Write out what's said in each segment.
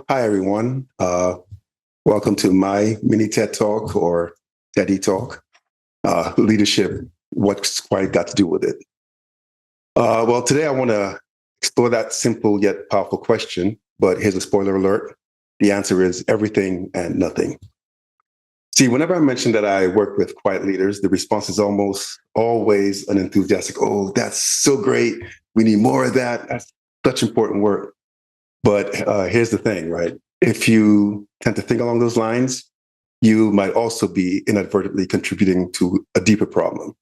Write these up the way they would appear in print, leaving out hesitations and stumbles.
Hi, everyone. Welcome to my mini TED Talk or TEDdy Talk. Leadership, what's quite got to do with it? Well, today I want to explore that simple yet powerful question, but here's a spoiler alert. The answer is everything and nothing. See, whenever I mention that I work with quiet leaders, the response is almost always an enthusiastic, oh, that's so great. We need more of that. That's such important work. But here's the thing, right? If you tend to think along those lines, you might also be inadvertently contributing to a deeper problem.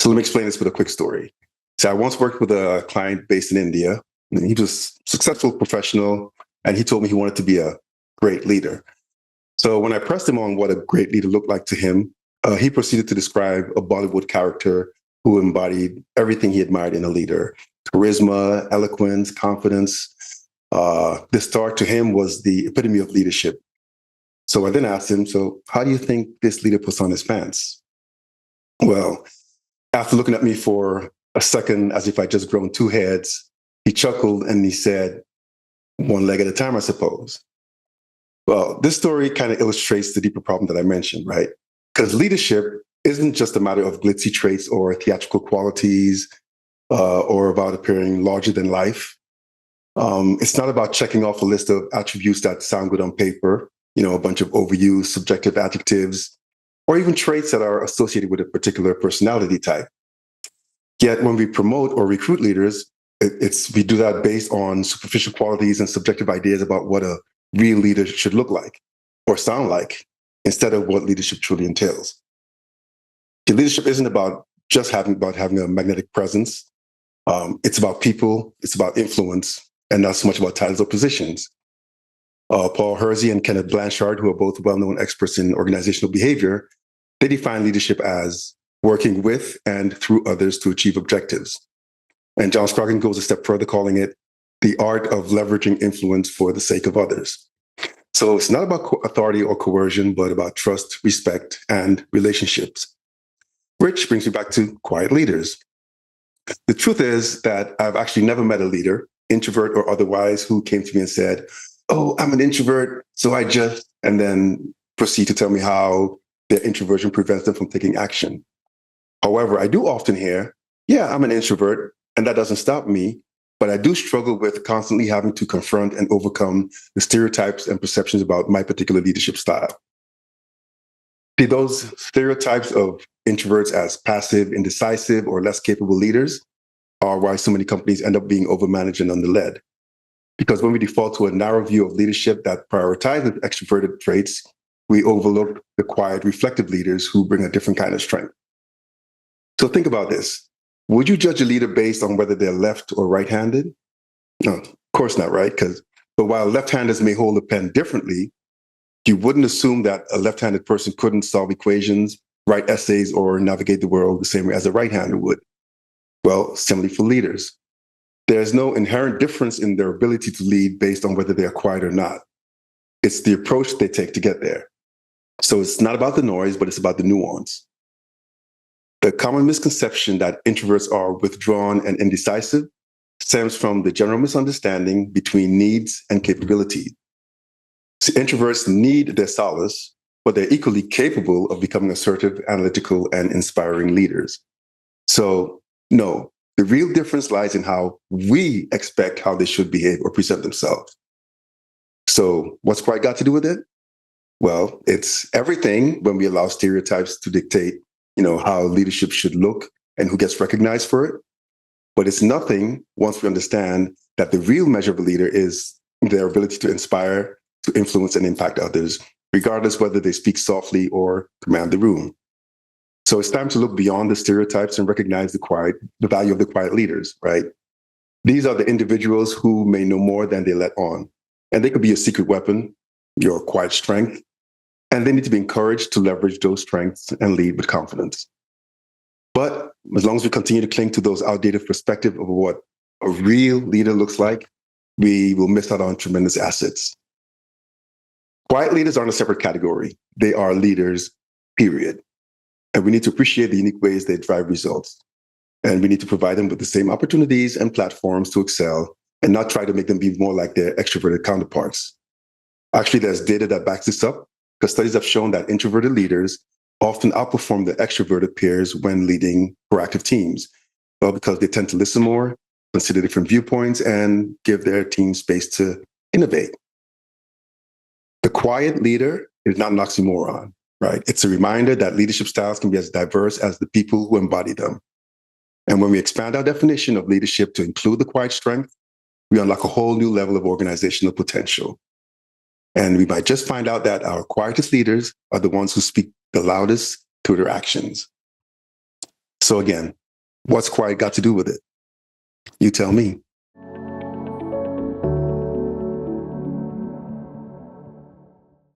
So let me explain this with a quick story. So I once worked with a client based in India. And he was a successful professional, and he told me he wanted to be a great leader. So when I pressed him on what a great leader looked like to him, he proceeded to describe a Bollywood character who embodied everything he admired in a leader: charisma, eloquence, confidence. The star to him was the epitome of leadership. So I then asked him, so how do you think this leader puts on his pants? Well, after looking at me for a second as if I'd just grown two heads, he chuckled and he said, one leg at a time, I suppose. Well, this story kind of illustrates the deeper problem that I mentioned, right? Because leadership isn't just a matter of glitzy traits or theatrical qualities or about appearing larger than life. It's not about checking off a list of attributes that sound good on paper, a bunch of overused subjective adjectives, or even traits that are associated with a particular personality type. Yet when we promote or recruit leaders, we do that based on superficial qualities and subjective ideas about what a real leader should look like or sound like, instead of what leadership truly entails. Leadership isn't about just having a magnetic presence. It's about people, it's about influence, and not so much about titles or positions. Paul Hersey and Kenneth Blanchard, who are both well-known experts in organizational behavior, they define leadership as working with and through others to achieve objectives. And John Scroggin goes a step further, calling it the art of leveraging influence for the sake of others. So it's not about authority or coercion, but about trust, respect, and relationships. Which brings me back to quiet leaders. The truth is that I've actually never met a leader, introvert or otherwise, who came to me and said, oh, I'm an introvert, so and then proceed to tell me how their introversion prevents them from taking action. However, I do often hear, yeah, I'm an introvert, and that doesn't stop me, but I do struggle with constantly having to confront and overcome the stereotypes and perceptions about my particular leadership style. See, those stereotypes of introverts as passive, indecisive, or less capable leaders are why so many companies end up being overmanaged and underled. Because when we default to a narrow view of leadership that prioritizes extroverted traits, we overlook the quiet, reflective leaders who bring a different kind of strength. So think about this. Would you judge a leader based on whether they're left or right-handed? No, of course not, right? But while left-handers may hold a pen differently, you wouldn't assume that a left-handed person couldn't solve equations, write essays, or navigate the world the same way as a right-hander would. Well, similarly for leaders. There's no inherent difference in their ability to lead based on whether they are quiet or not. It's the approach they take to get there. So it's not about the noise, but it's about the nuance. The common misconception that introverts are withdrawn and indecisive stems from the general misunderstanding between needs and capability. So introverts need their solace, but they're equally capable of becoming assertive, analytical, and inspiring leaders. So no, the real difference lies in how we expect how they should behave or present themselves. So what's quiet got to do with it? Well, it's everything when we allow stereotypes to dictate, how leadership should look and who gets recognized for it. But it's nothing once we understand that the real measure of a leader is their ability to inspire, to influence and impact others, regardless whether they speak softly or command the room. So it's time to look beyond the stereotypes and recognize the value of the quiet leaders, right? These are the individuals who may know more than they let on. And they could be a secret weapon, your quiet strength, and they need to be encouraged to leverage those strengths and lead with confidence. But as long as we continue to cling to those outdated perspectives of what a real leader looks like, we will miss out on tremendous assets. Quiet leaders aren't a separate category. They are leaders, period. And we need to appreciate the unique ways they drive results. And we need to provide them with the same opportunities and platforms to excel and not try to make them be more like their extroverted counterparts. Actually, there's data that backs this up because studies have shown that introverted leaders often outperform their extroverted peers when leading proactive teams. Well, because they tend to listen more, consider different viewpoints, and give their team space to innovate. The quiet leader is not an oxymoron, right? It's a reminder that leadership styles can be as diverse as the people who embody them. And when we expand our definition of leadership to include the quiet strength, we unlock a whole new level of organizational potential. And we might just find out that our quietest leaders are the ones who speak the loudest through their actions. So again, what's quiet got to do with it? You tell me.